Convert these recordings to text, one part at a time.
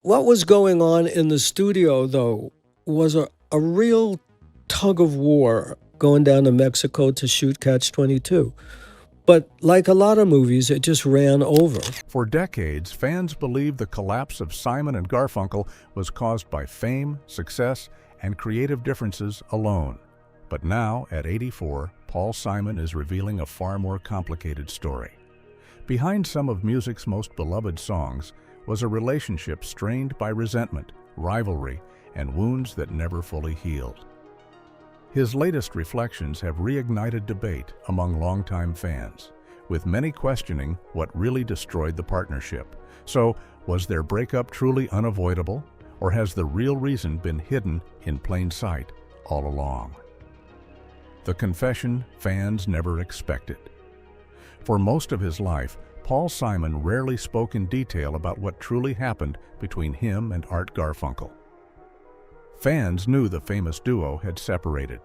What was going on in the studio, though, was a real tug of war going down to Mexico to shoot Catch 22. But like a lot of movies, it just ran over. For decades, fans believed the collapse of Simon and Garfunkel was caused by fame, success, and creative differences alone. But now, at 84, Paul Simon is revealing a far more complicated story. Behind some of music's most beloved songs was a relationship strained by resentment, rivalry, and wounds that never fully healed. His latest reflections have reignited debate among longtime fans, with many questioning what really destroyed the partnership. So, was their breakup truly unavoidable, or has the real reason been hidden in plain sight all along? The confession fans never expected. For most of his life, Paul Simon rarely spoke in detail about what truly happened between him and Art Garfunkel. Fans knew the famous duo had separated.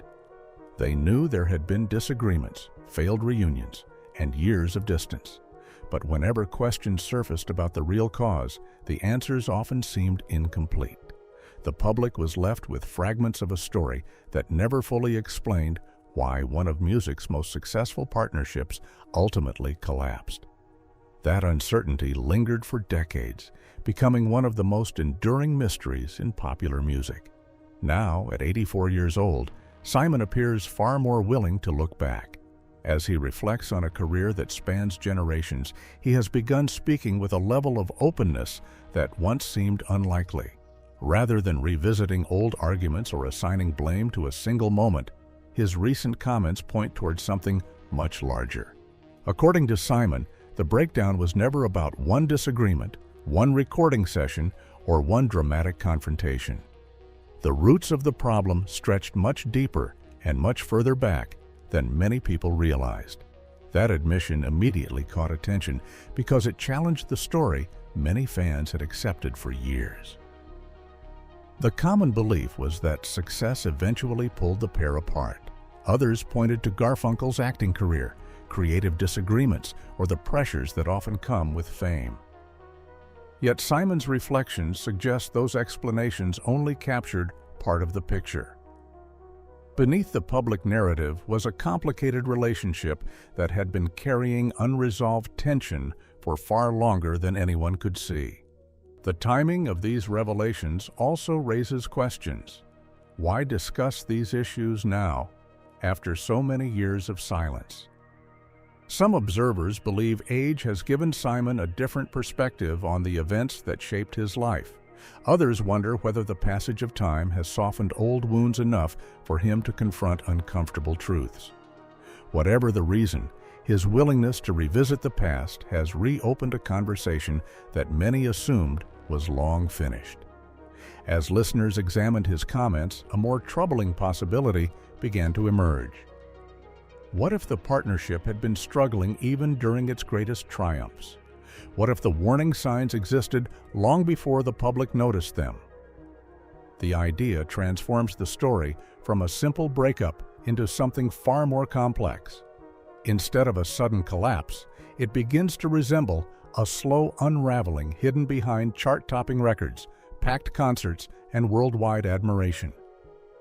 They knew there had been disagreements, failed reunions, and years of distance. But whenever questions surfaced about the real cause, the answers often seemed incomplete. The public was left with fragments of a story that never fully explained why one of music's most successful partnerships ultimately collapsed. That uncertainty lingered for decades, becoming one of the most enduring mysteries in popular music. Now, at 84 years old, Simon appears far more willing to look back. As he reflects on a career that spans generations, he has begun speaking with a level of openness that once seemed unlikely. Rather than revisiting old arguments or assigning blame to a single moment, his recent comments point towards something much larger. According to Simon, the breakdown was never about one disagreement, one recording session, or one dramatic confrontation. The roots of the problem stretched much deeper and much further back than many people realized. That admission immediately caught attention because it challenged the story many fans had accepted for years. The common belief was that success eventually pulled the pair apart. Others pointed to Garfunkel's acting career, creative disagreements, or the pressures that often come with fame. Yet Simon's reflections suggest those explanations only captured part of the picture. Beneath the public narrative was a complicated relationship that had been carrying unresolved tension for far longer than anyone could see. The timing of these revelations also raises questions. Why discuss these issues now, after so many years of silence? Some observers believe age has given Simon a different perspective on the events that shaped his life. Others wonder whether the passage of time has softened old wounds enough for him to confront uncomfortable truths. Whatever the reason, his willingness to revisit the past has reopened a conversation that many assumed was long finished. As listeners examined his comments, a more troubling possibility began to emerge. What if the partnership had been struggling even during its greatest triumphs? What if the warning signs existed long before the public noticed them? The idea transforms the story from a simple breakup into something far more complex. Instead of a sudden collapse, it begins to resemble a slow unraveling hidden behind chart-topping records, packed concerts, and worldwide admiration.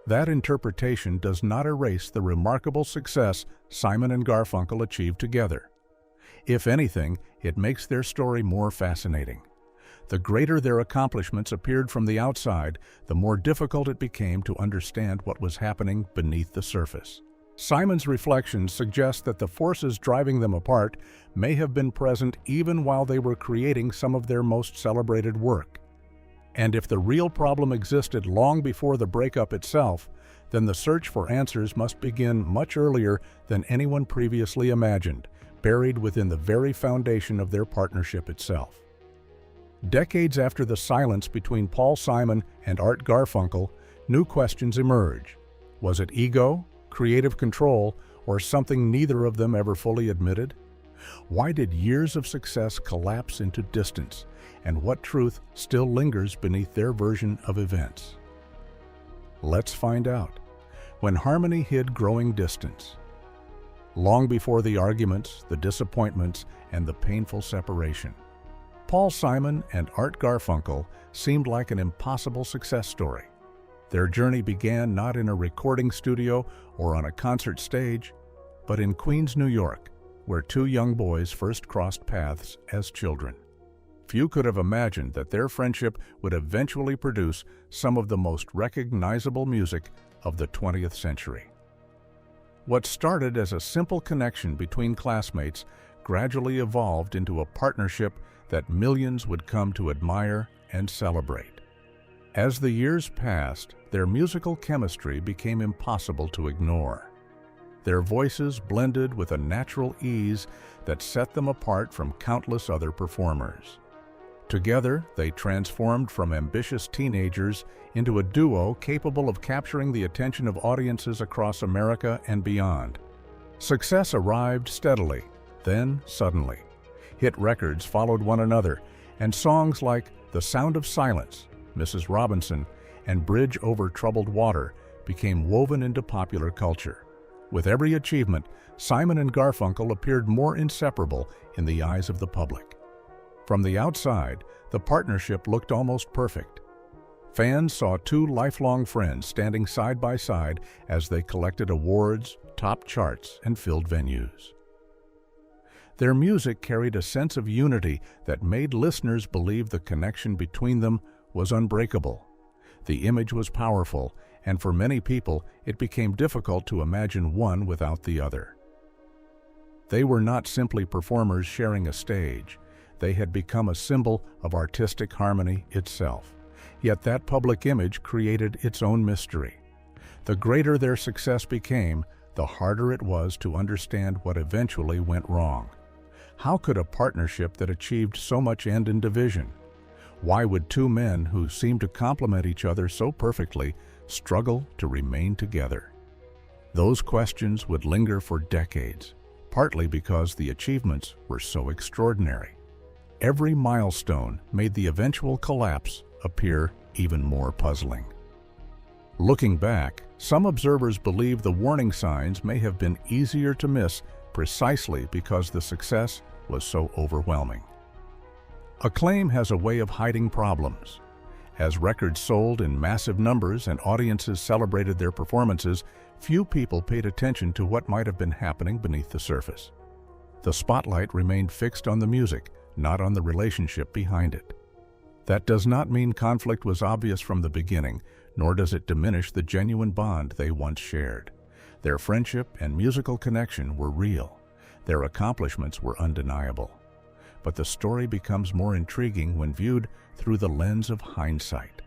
That interpretation does not erase the remarkable success Simon and Garfunkel achieved together. If anything, it makes their story more fascinating. The greater their accomplishments appeared from the outside, the more difficult it became to understand what was happening beneath the surface. Simon's reflections suggest that the forces driving them apart may have been present even while they were creating some of their most celebrated work. And if the real problem existed long before the breakup itself, then the search for answers must begin much earlier than anyone previously imagined, buried within the very foundation of their partnership itself. Decades after the silence between Paul Simon and Art Garfunkel, new questions emerge. Was it ego, creative control, or something neither of them ever fully admitted? Why did years of success collapse into distance? And what truth still lingers beneath their version of events? Let's find out. When harmony hid growing distance. Long before the arguments, the disappointments, and the painful separation. Paul Simon and Art Garfunkel seemed like an impossible success story. Their journey began not in a recording studio or on a concert stage, but in Queens, New York, where two young boys first crossed paths as children. Few could have imagined that their friendship would eventually produce some of the most recognizable music of the 20th century. What started as a simple connection between classmates gradually evolved into a partnership that millions would come to admire and celebrate. As the years passed, their musical chemistry became impossible to ignore. Their voices blended with a natural ease that set them apart from countless other performers. Together, they transformed from ambitious teenagers into a duo capable of capturing the attention of audiences across America and beyond. Success arrived steadily, then suddenly. Hit records followed one another, and songs like The Sound of Silence, Mrs. Robinson, and Bridge Over Troubled Water became woven into popular culture. With every achievement, Simon and Garfunkel appeared more inseparable in the eyes of the public. From the outside, the partnership looked almost perfect. Fans saw two lifelong friends standing side by side as they collected awards, topped charts, and filled venues. Their music carried a sense of unity that made listeners believe the connection between them was unbreakable. The image was powerful, and for many people, it became difficult to imagine one without the other. They were not simply performers sharing a stage. They had become a symbol of artistic harmony itself. Yet that public image created its own mystery. The greater their success became, the harder it was to understand what eventually went wrong. How could a partnership that achieved so much end in division? Why would two men who seemed to complement each other so perfectly struggle to remain together? Those questions would linger for decades, partly because the achievements were so extraordinary. Every milestone made the eventual collapse appear even more puzzling. Looking back, some observers believe the warning signs may have been easier to miss precisely because the success was so overwhelming. Acclaim has a way of hiding problems. As records sold in massive numbers and audiences celebrated their performances, few people paid attention to what might have been happening beneath the surface. The spotlight remained fixed on the music, not on the relationship behind it. That does not mean conflict was obvious from the beginning, nor does it diminish the genuine bond they once shared. Their friendship and musical connection were real. Their accomplishments were undeniable. But the story becomes more intriguing when viewed through the lens of hindsight.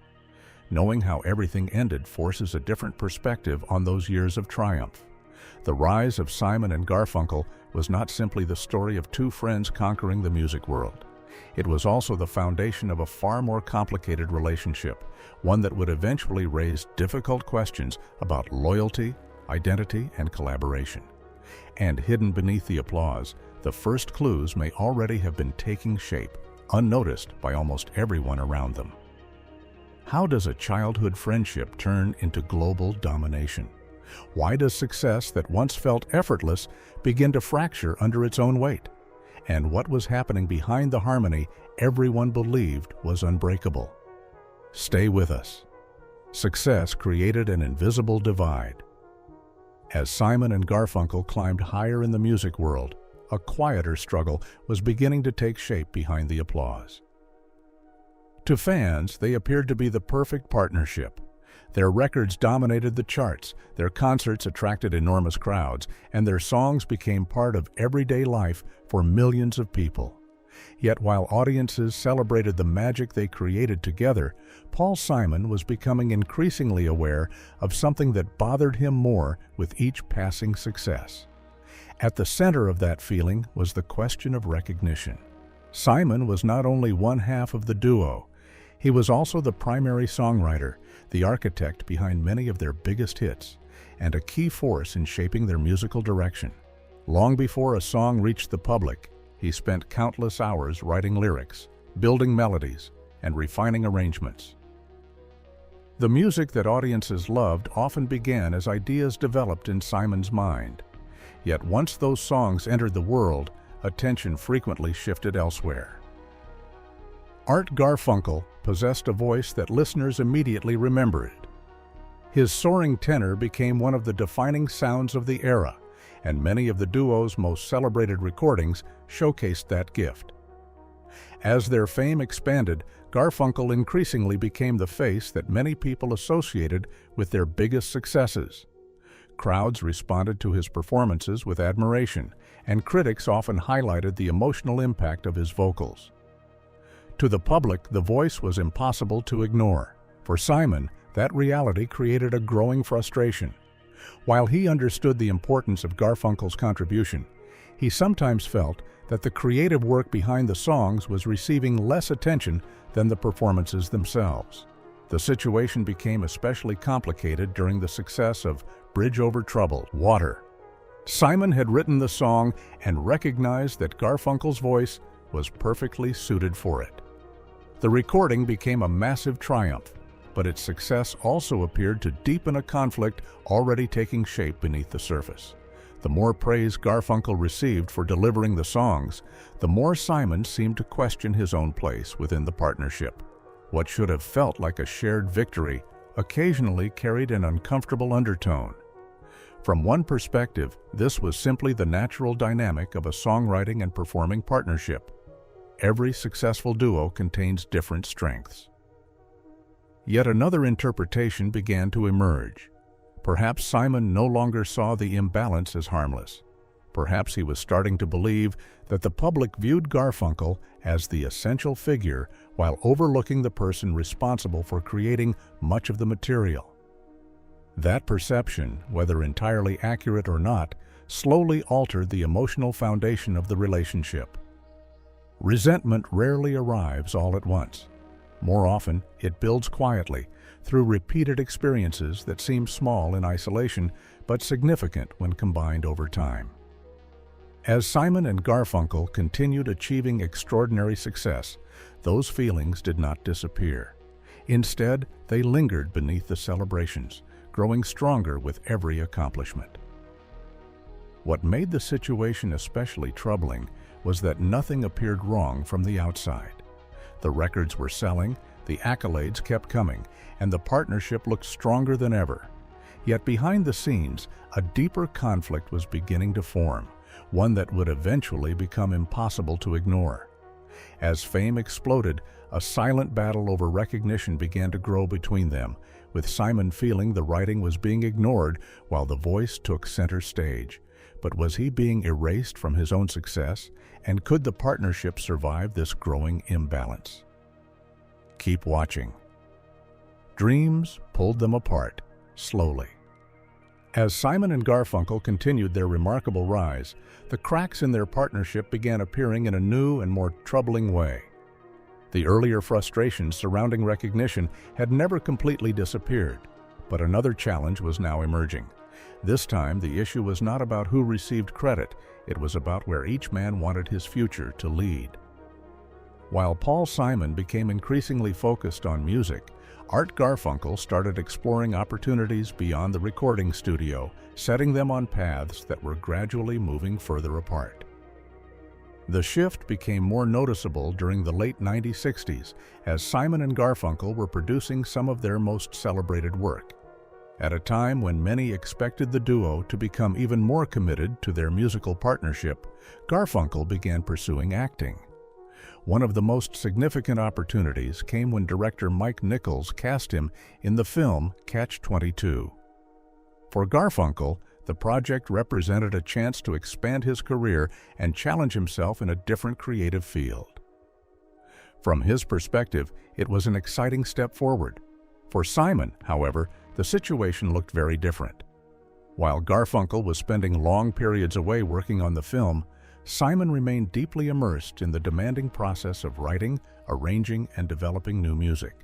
Knowing how everything ended forces a different perspective on those years of triumph. The rise of Simon and Garfunkel was not simply the story of two friends conquering the music world. It was also the foundation of a far more complicated relationship, one that would eventually raise difficult questions about loyalty, identity, and collaboration. And hidden beneath the applause, the first clues may already have been taking shape, unnoticed by almost everyone around them. How does a childhood friendship turn into global domination? Why does success that once felt effortless begin to fracture under its own weight? And what was happening behind the harmony everyone believed was unbreakable? Stay with us. Success created an invisible divide. As Simon and Garfunkel climbed higher in the music world, a quieter struggle was beginning to take shape behind the applause. To fans, they appeared to be the perfect partnership. Their records dominated the charts, their concerts attracted enormous crowds, and their songs became part of everyday life for millions of people. Yet while audiences celebrated the magic they created together, Paul Simon was becoming increasingly aware of something that bothered him more with each passing success. At the center of that feeling was the question of recognition. Simon was not only one half of the duo, he was also the primary songwriter, the architect behind many of their biggest hits, and a key force in shaping their musical direction. Long before a song reached the public, he spent countless hours writing lyrics, building melodies, and refining arrangements. The music that audiences loved often began as ideas developed in Simon's mind. Yet once those songs entered the world, attention frequently shifted elsewhere. Art Garfunkel possessed a voice that listeners immediately remembered. His soaring tenor became one of the defining sounds of the era, and many of the duo's most celebrated recordings showcased that gift. As their fame expanded, Garfunkel increasingly became the face that many people associated with their biggest successes. Crowds responded to his performances with admiration, and critics often highlighted the emotional impact of his vocals. To the public, the voice was impossible to ignore. For Simon, that reality created a growing frustration. While he understood the importance of Garfunkel's contribution, he sometimes felt that the creative work behind the songs was receiving less attention than the performances themselves. The situation became especially complicated during the success of Bridge Over Troubled Water. Simon had written the song and recognized that Garfunkel's voice was perfectly suited for it. The recording became a massive triumph, but its success also appeared to deepen a conflict already taking shape beneath the surface. The more praise Garfunkel received for delivering the songs, the more Simon seemed to question his own place within the partnership. What should have felt like a shared victory occasionally carried an uncomfortable undertone. From one perspective, this was simply the natural dynamic of a songwriting and performing partnership. Every successful duo contains different strengths. Yet another interpretation began to emerge. Perhaps Simon no longer saw the imbalance as harmless. Perhaps he was starting to believe that the public viewed Garfunkel as the essential figure while overlooking the person responsible for creating much of the material. That perception, whether entirely accurate or not, slowly altered the emotional foundation of the relationship. Resentment rarely arrives all at once. More often, it builds quietly, through repeated experiences that seem small in isolation but significant when combined over time. As Simon and Garfunkel continued achieving extraordinary success, those feelings did not disappear. Instead, they lingered beneath the celebrations, growing stronger with every accomplishment. What made the situation especially troubling was that nothing appeared wrong from the outside. The records were selling, the accolades kept coming, and the partnership looked stronger than ever. Yet behind the scenes, a deeper conflict was beginning to form, one that would eventually become impossible to ignore. As fame exploded, a silent battle over recognition began to grow between them, with Simon feeling the writing was being ignored while the voice took center stage. But was he being erased from his own success, and could the partnership survive this growing imbalance? Keep watching. Dreams pulled them apart, slowly. As Simon and Garfunkel continued their remarkable rise, the cracks in their partnership began appearing in a new and more troubling way. The earlier frustrations surrounding recognition had never completely disappeared, but another challenge was now emerging. This time, the issue was not about who received credit, it was about where each man wanted his future to lead. While Paul Simon became increasingly focused on music, Art Garfunkel started exploring opportunities beyond the recording studio, setting them on paths that were gradually moving further apart. The shift became more noticeable during the late 1960s as Simon and Garfunkel were producing some of their most celebrated work. At a time when many expected the duo to become even more committed to their musical partnership, Garfunkel began pursuing acting. One of the most significant opportunities came when director Mike Nichols cast him in the film Catch-22. For Garfunkel, the project represented a chance to expand his career and challenge himself in a different creative field. From his perspective, it was an exciting step forward. For Simon, however, the situation looked very different. While Garfunkel was spending long periods away working on the film, Simon remained deeply immersed in the demanding process of writing, arranging, and developing new music.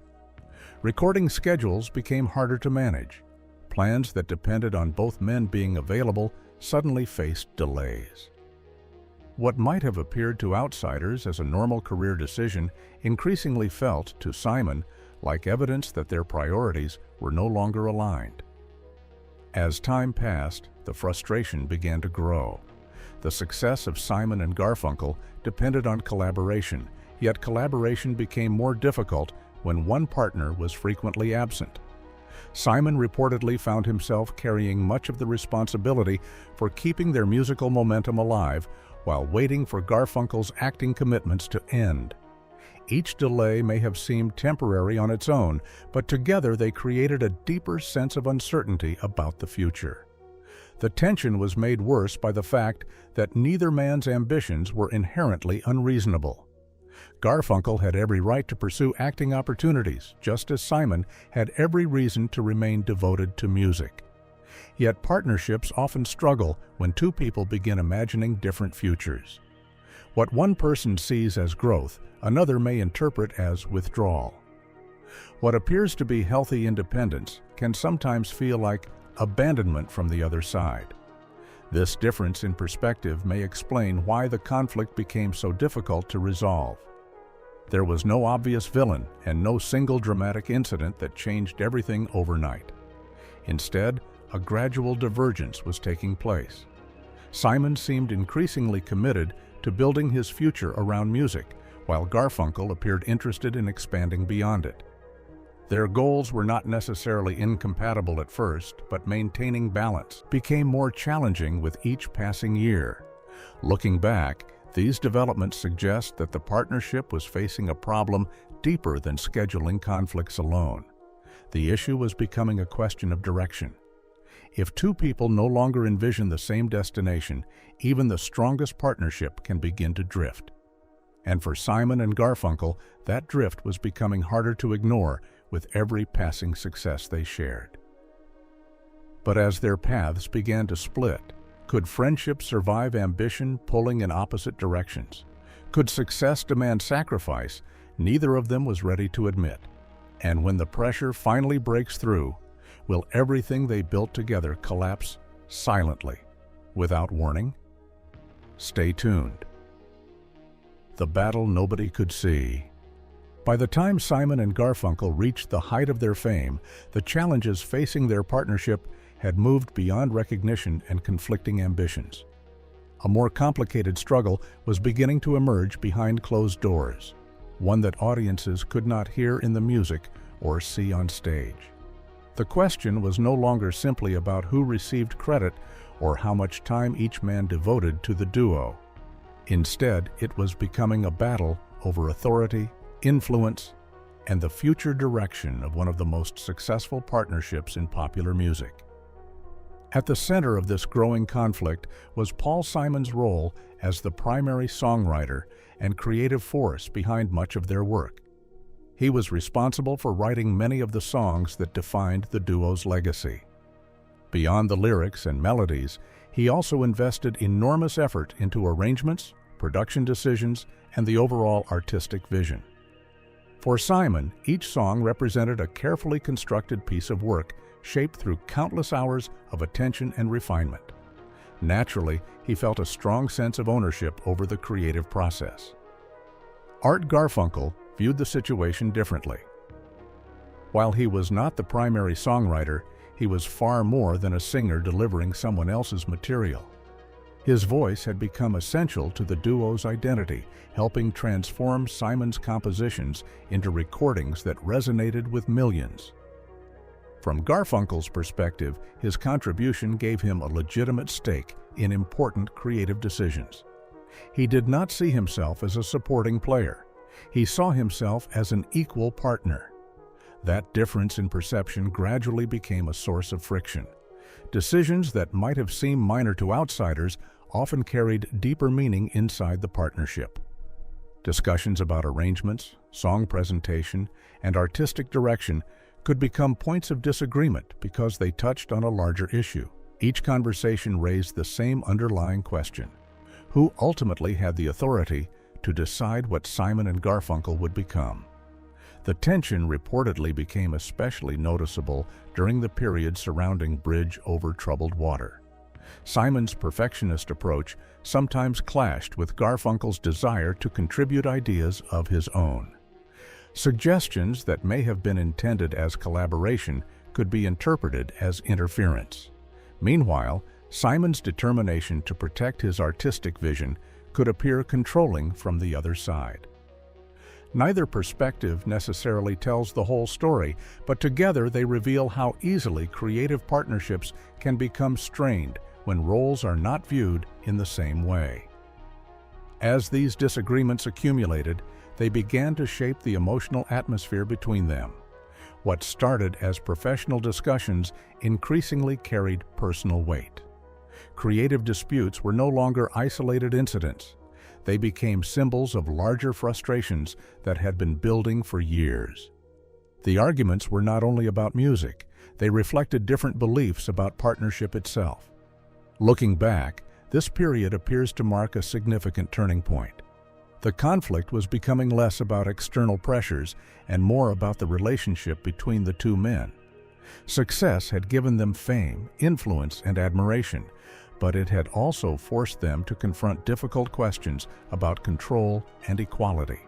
Recording schedules became harder to manage. Plans that depended on both men being available suddenly faced delays. What might have appeared to outsiders as a normal career decision increasingly felt to Simon like evidence that their priorities were no longer aligned. As time passed, the frustration began to grow. The success of Simon and Garfunkel depended on collaboration, Yet collaboration became more difficult when one partner was frequently absent. Simon reportedly found himself carrying much of the responsibility for keeping their musical momentum alive while waiting for Garfunkel's acting commitments to end. Each delay may have seemed temporary on its own, but together they created a deeper sense of uncertainty about the future. The tension was made worse by the fact that neither man's ambitions were inherently unreasonable. Garfunkel had every right to pursue acting opportunities, just as Simon had every reason to remain devoted to music. Yet partnerships often struggle when two people begin imagining different futures. What one person sees as growth, another may interpret as withdrawal. What appears to be healthy independence can sometimes feel like abandonment from the other side. This difference in perspective may explain why the conflict became so difficult to resolve. There was no obvious villain and no single dramatic incident that changed everything overnight. Instead, a gradual divergence was taking place. Simon seemed increasingly committed to building his future around music, while Garfunkel appeared interested in expanding beyond it. Their goals were not necessarily incompatible at first, but maintaining balance became more challenging with each passing year. Looking back, these developments suggest that the partnership was facing a problem deeper than scheduling conflicts alone. The issue was becoming a question of direction. If two people no longer envision the same destination, even the strongest partnership can begin to drift. And for Simon and Garfunkel, that drift was becoming harder to ignore with every passing success they shared. But as their paths began to split, could friendship survive ambition pulling in opposite directions? Could success demand sacrifice? Neither of them was ready to admit. And when the pressure finally breaks through, will everything they built together collapse silently, without warning? Stay tuned. The battle nobody could see. By the time Simon and Garfunkel reached the height of their fame, the challenges facing their partnership had moved beyond recognition and conflicting ambitions. A more complicated struggle was beginning to emerge behind closed doors, one that audiences could not hear in the music or see on stage. The question was no longer simply about who received credit or how much time each man devoted to the duo. Instead, it was becoming a battle over authority, influence, and the future direction of one of the most successful partnerships in popular music. At the center of this growing conflict was Paul Simon's role as the primary songwriter and creative force behind much of their work. He was responsible for writing many of the songs that defined the duo's legacy. Beyond the lyrics and melodies, he also invested enormous effort into arrangements, production decisions, and the overall artistic vision. For Simon, each song represented a carefully constructed piece of work shaped through countless hours of attention and refinement. Naturally, he felt a strong sense of ownership over the creative process. Art Garfunkel viewed the situation differently. While he was not the primary songwriter, he was far more than a singer delivering someone else's material. His voice had become essential to the duo's identity, helping transform Simon's compositions into recordings that resonated with millions. From Garfunkel's perspective, his contribution gave him a legitimate stake in important creative decisions. He did not see himself as a supporting player. He saw himself as an equal partner. That difference in perception gradually became a source of friction. Decisions that might have seemed minor to outsiders often carried deeper meaning inside the partnership. Discussions about arrangements, song presentation, and artistic direction could become points of disagreement because they touched on a larger issue. Each conversation raised the same underlying question: who ultimately had the authority to decide what Simon and Garfunkel would become? The tension reportedly became especially noticeable during the period surrounding Bridge Over Troubled Water. Simon's perfectionist approach sometimes clashed with Garfunkel's desire to contribute ideas of his own. Suggestions that may have been intended as collaboration could be interpreted as interference. Meanwhile, Simon's determination to protect his artistic vision could appear controlling from the other side. Neither perspective necessarily tells the whole story, but together they reveal how easily creative partnerships can become strained when roles are not viewed in the same way. As these disagreements accumulated, they began to shape the emotional atmosphere between them. What started as professional discussions increasingly carried personal weight. Creative disputes were no longer isolated incidents. They became symbols of larger frustrations that had been building for years. The arguments were not only about music, they reflected different beliefs about partnership itself. Looking back, this period appears to mark a significant turning point. The conflict was becoming less about external pressures and more about the relationship between the two men. Success had given them fame, influence, and admiration, but it had also forced them to confront difficult questions about control and equality.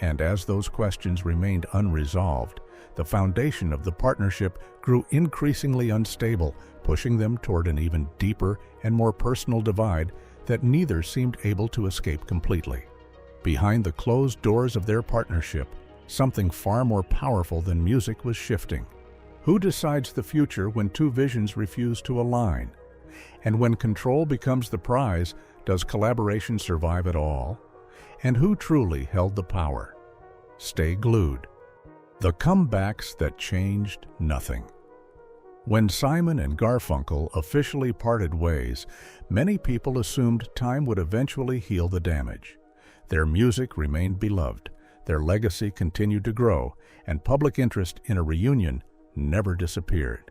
And as those questions remained unresolved, the foundation of the partnership grew increasingly unstable, pushing them toward an even deeper and more personal divide that neither seemed able to escape completely. Behind the closed doors of their partnership, something far more powerful than music was shifting. Who decides the future when two visions refuse to align? And when control becomes the prize, does collaboration survive at all? And who truly held the power? Stay glued. The comebacks that changed nothing. When Simon and Garfunkel officially parted ways, many people assumed time would eventually heal the damage. Their music remained beloved, their legacy continued to grow, and public interest in a reunion never disappeared.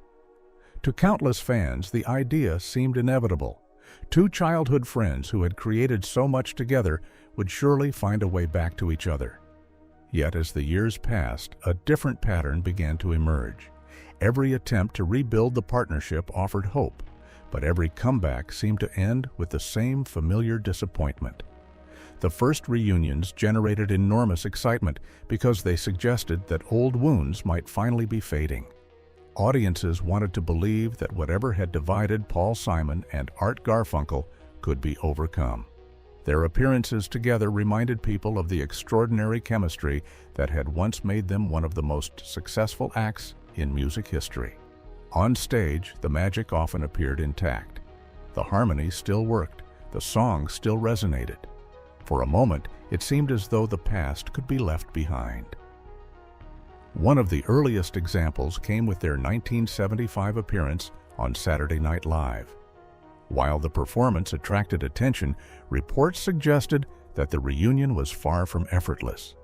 To countless fans, the idea seemed inevitable. Two childhood friends who had created so much together would surely find a way back to each other. Yet as the years passed, a different pattern began to emerge. Every attempt to rebuild the partnership offered hope, but every comeback seemed to end with the same familiar disappointment. The first reunions generated enormous excitement because they suggested that old wounds might finally be fading. Audiences wanted to believe that whatever had divided Paul Simon and Art Garfunkel could be overcome. Their appearances together reminded people of the extraordinary chemistry that had once made them one of the most successful acts in music history. On stage, the magic often appeared intact. The harmony still worked, the songs still resonated. For a moment, it seemed as though the past could be left behind. One of the earliest examples came with their 1975 appearance on Saturday Night Live. While the performance attracted attention, reports suggested that the reunion was far from effortless.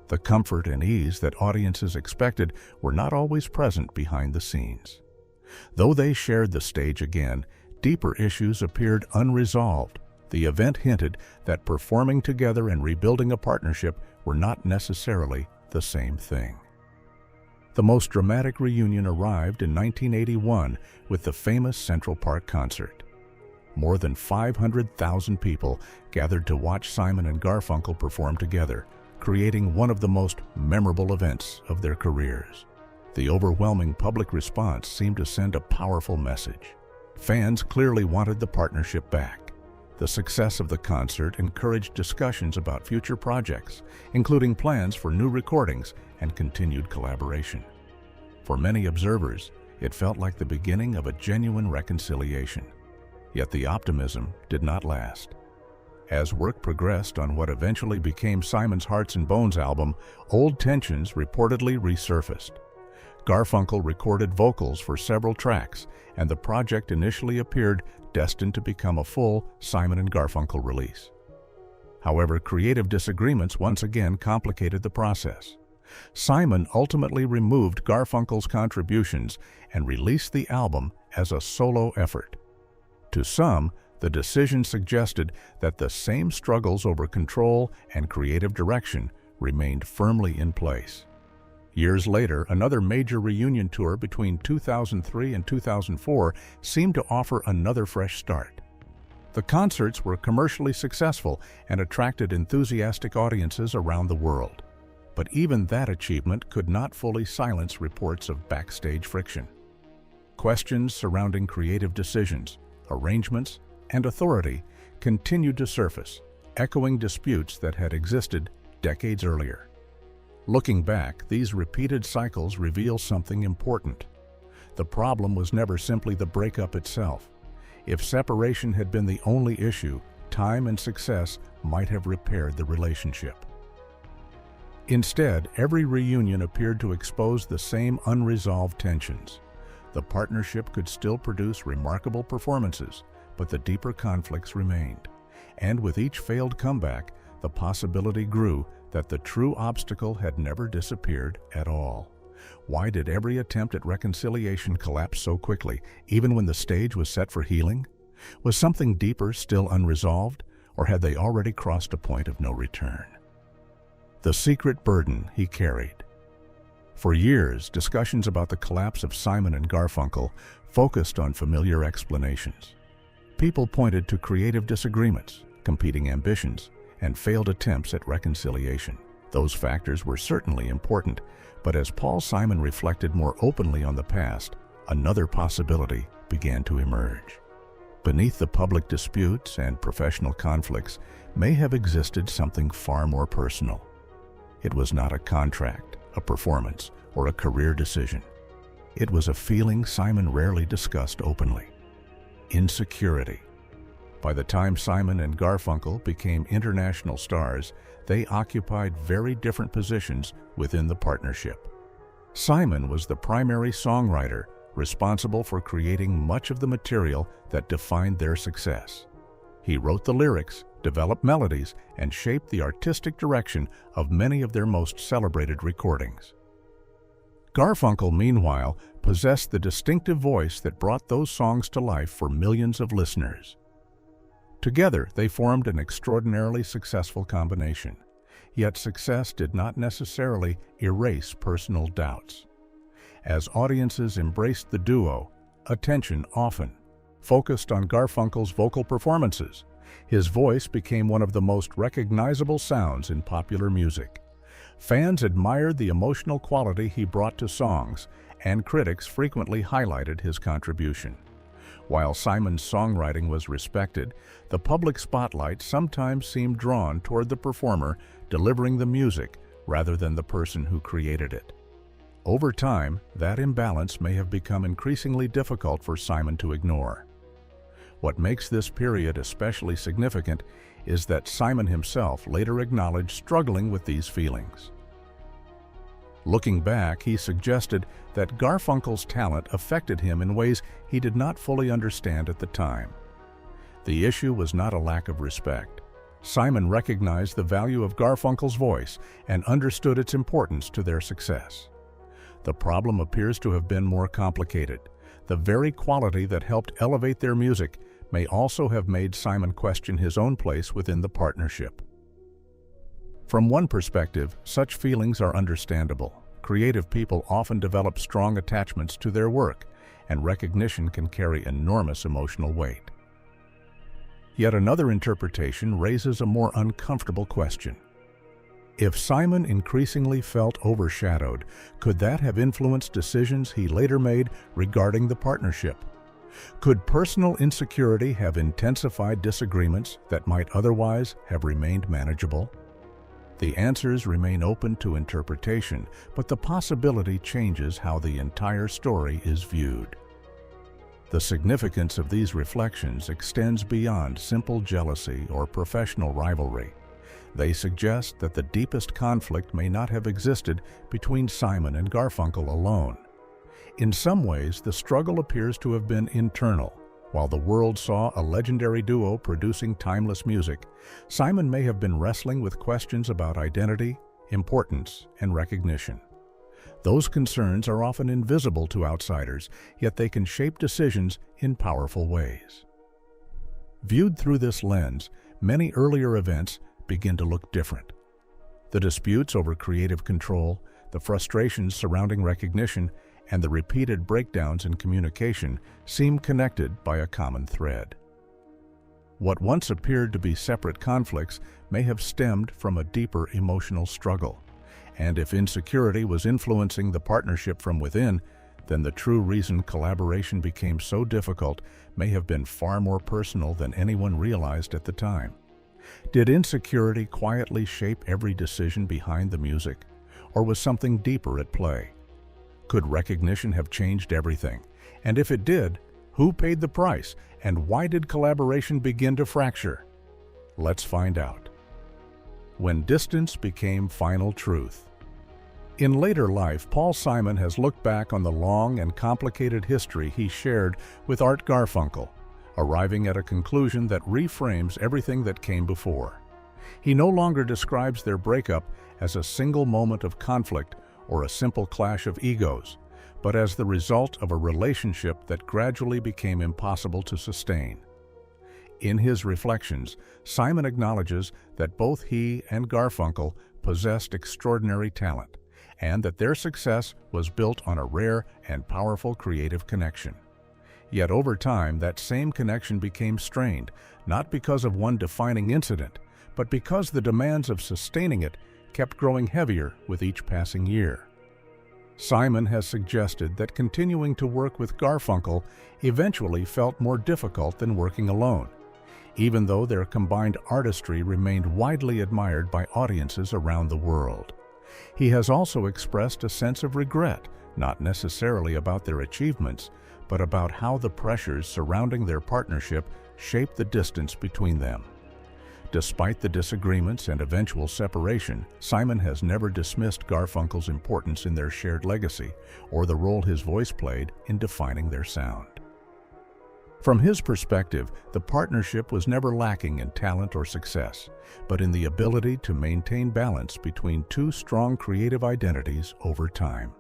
The comfort and ease that audiences expected were not always present behind the scenes. Though they shared the stage again, deeper issues appeared unresolved. The event hinted that performing together and rebuilding a partnership were not necessarily the same thing. The most dramatic reunion arrived in 1981 with the famous Central Park concert. More than 500,000 people gathered to watch Simon and Garfunkel perform together, creating one of the most memorable events of their careers. The overwhelming public response seemed to send a powerful message. Fans clearly wanted the partnership back. The success of the concert encouraged discussions about future projects, including plans for new recordings and continued collaboration. For many observers, it felt like the beginning of a genuine reconciliation. Yet the optimism did not last. As work progressed on what eventually became Simon's Hearts and Bones album, old tensions reportedly resurfaced. Garfunkel recorded vocals for several tracks, and the project initially appeared destined to become a full Simon and Garfunkel release. However, creative disagreements once again complicated the process. Simon ultimately removed Garfunkel's contributions and released the album as a solo effort. To some, the decision suggested that the same struggles over control and creative direction remained firmly in place. Years later, another major reunion tour between 2003 and 2004 seemed to offer another fresh start. The concerts were commercially successful and attracted enthusiastic audiences around the world. But even that achievement could not fully silence reports of backstage friction. Questions surrounding creative decisions, arrangements, and authority continued to surface, echoing disputes that had existed decades earlier. Looking back, these repeated cycles reveal something important. The problem was never simply the breakup itself. If separation had been the only issue, time and success might have repaired the relationship. Instead, every reunion appeared to expose the same unresolved tensions. The partnership could still produce remarkable performances, but the deeper conflicts remained. And with each failed comeback, the possibility grew that the true obstacle had never disappeared at all. Why did every attempt at reconciliation collapse so quickly, even when the stage was set for healing? Was something deeper still unresolved, or had they already crossed a point of no return? The secret burden he carried. For years, discussions about the collapse of Simon and Garfunkel focused on familiar explanations. People pointed to creative disagreements, competing ambitions, and failed attempts at reconciliation. Those factors were certainly important, but as Paul Simon reflected more openly on the past, another possibility began to emerge. Beneath the public disputes and professional conflicts may have existed something far more personal. It was not a contract, a performance, or a career decision. It was a feeling Simon rarely discussed openly: insecurity. By the time Simon and Garfunkel became international stars, they occupied very different positions within the partnership. Simon was the primary songwriter, responsible for creating much of the material that defined their success. He wrote the lyrics, developed melodies, and shaped the artistic direction of many of their most celebrated recordings. Garfunkel, meanwhile, possessed the distinctive voice that brought those songs to life for millions of listeners. Together, they formed an extraordinarily successful combination. Yet success did not necessarily erase personal doubts. As audiences embraced the duo, attention often focused on Garfunkel's vocal performances. His voice became one of the most recognizable sounds in popular music. Fans admired the emotional quality he brought to songs, and critics frequently highlighted his contribution. While Simon's songwriting was respected, the public spotlight sometimes seemed drawn toward the performer delivering the music rather than the person who created it. Over time, that imbalance may have become increasingly difficult for Simon to ignore. What makes this period especially significant is that Simon himself later acknowledged struggling with these feelings. Looking back, he suggested that Garfunkel's talent affected him in ways he did not fully understand at the time. The issue was not a lack of respect. Simon recognized the value of Garfunkel's voice and understood its importance to their success. The problem appears to have been more complicated. The very quality that helped elevate their music may also have made Simon question his own place within the partnership. From one perspective, such feelings are understandable. Creative people often develop strong attachments to their work, and recognition can carry enormous emotional weight. Yet another interpretation raises a more uncomfortable question. If Simon increasingly felt overshadowed, could that have influenced decisions he later made regarding the partnership? Could personal insecurity have intensified disagreements that might otherwise have remained manageable? The answers remain open to interpretation, but the possibility changes how the entire story is viewed. The significance of these reflections extends beyond simple jealousy or professional rivalry. They suggest that the deepest conflict may not have existed between Simon and Garfunkel alone. In some ways, the struggle appears to have been internal. While the world saw a legendary duo producing timeless music, Simon may have been wrestling with questions about identity, importance, and recognition. Those concerns are often invisible to outsiders, yet they can shape decisions in powerful ways. Viewed through this lens, many earlier events begin to look different. The disputes over creative control, the frustrations surrounding recognition, and the repeated breakdowns in communication seem connected by a common thread. What once appeared to be separate conflicts may have stemmed from a deeper emotional struggle. And if insecurity was influencing the partnership from within, then the true reason collaboration became so difficult may have been far more personal than anyone realized at the time. Did insecurity quietly shape every decision behind the music? or was something deeper at play? Could recognition have changed everything? And if it did, who paid the price, and why did collaboration begin to fracture? Let's find out. When distance became final truth. In later life, Paul Simon has looked back on the long and complicated history he shared with Art Garfunkel, arriving at a conclusion that reframes everything that came before. He no longer describes their breakup as a single moment of conflict or a simple clash of egos, but as the result of a relationship that gradually became impossible to sustain. In his reflections, Simon acknowledges that both he and Garfunkel possessed extraordinary talent, and that their success was built on a rare and powerful creative connection. Yet over time, that same connection became strained, not because of one defining incident, but because the demands of sustaining it kept growing heavier with each passing year. Simon has suggested that continuing to work with Garfunkel eventually felt more difficult than working alone, even though their combined artistry remained widely admired by audiences around the world. He has also expressed a sense of regret, not necessarily about their achievements, but about how the pressures surrounding their partnership shaped the distance between them. Despite the disagreements and eventual separation, Simon has never dismissed Garfunkel's importance in their shared legacy or the role his voice played in defining their sound. From his perspective, the partnership was never lacking in talent or success, but in the ability to maintain balance between two strong creative identities over time.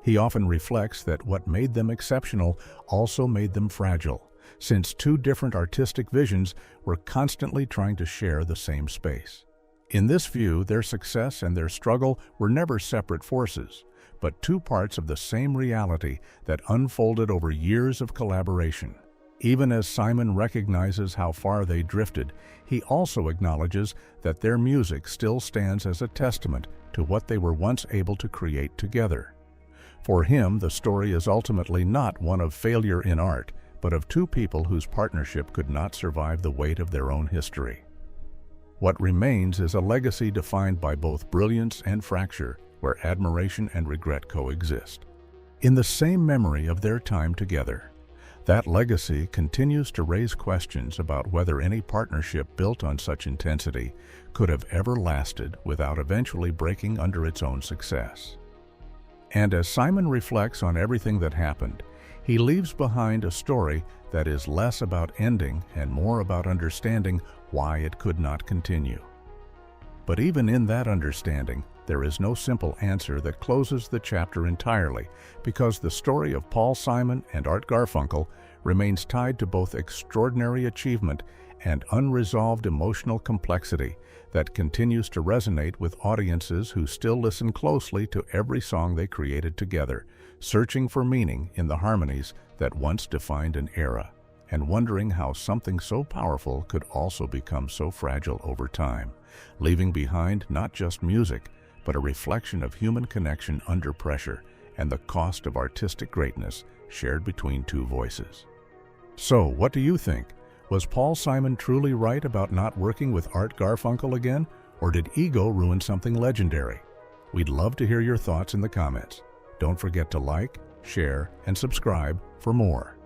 He often reflects that what made them exceptional also made them fragile, since two different artistic visions were constantly trying to share the same space. In this view, their success and their struggle were never separate forces, but two parts of the same reality that unfolded over years of collaboration. Even as Simon recognizes how far they drifted, he also acknowledges that their music still stands as a testament to what they were once able to create together. For him, the story is ultimately not one of failure in art, but of two people whose partnership could not survive the weight of their own history. What remains is a legacy defined by both brilliance and fracture, where admiration and regret coexist. In the same memory of their time together, that legacy continues to raise questions about whether any partnership built on such intensity could have ever lasted without eventually breaking under its own success. And as Simon reflects on everything that happened, he leaves behind a story that is less about ending and more about understanding why it could not continue. But even in that understanding, there is no simple answer that closes the chapter entirely, because the story of Paul Simon and Art Garfunkel remains tied to both extraordinary achievement and unresolved emotional complexity that continues to resonate with audiences who still listen closely to every song they created together, searching for meaning in the harmonies that once defined an era, and wondering how something so powerful could also become so fragile over time, leaving behind not just music, but a reflection of human connection under pressure and the cost of artistic greatness shared between two voices. So, what do you think? Was Paul Simon truly right about not working with Art Garfunkel again, or did ego ruin something legendary? We'd love to hear your thoughts in the comments. Don't forget to like, share, and subscribe for more.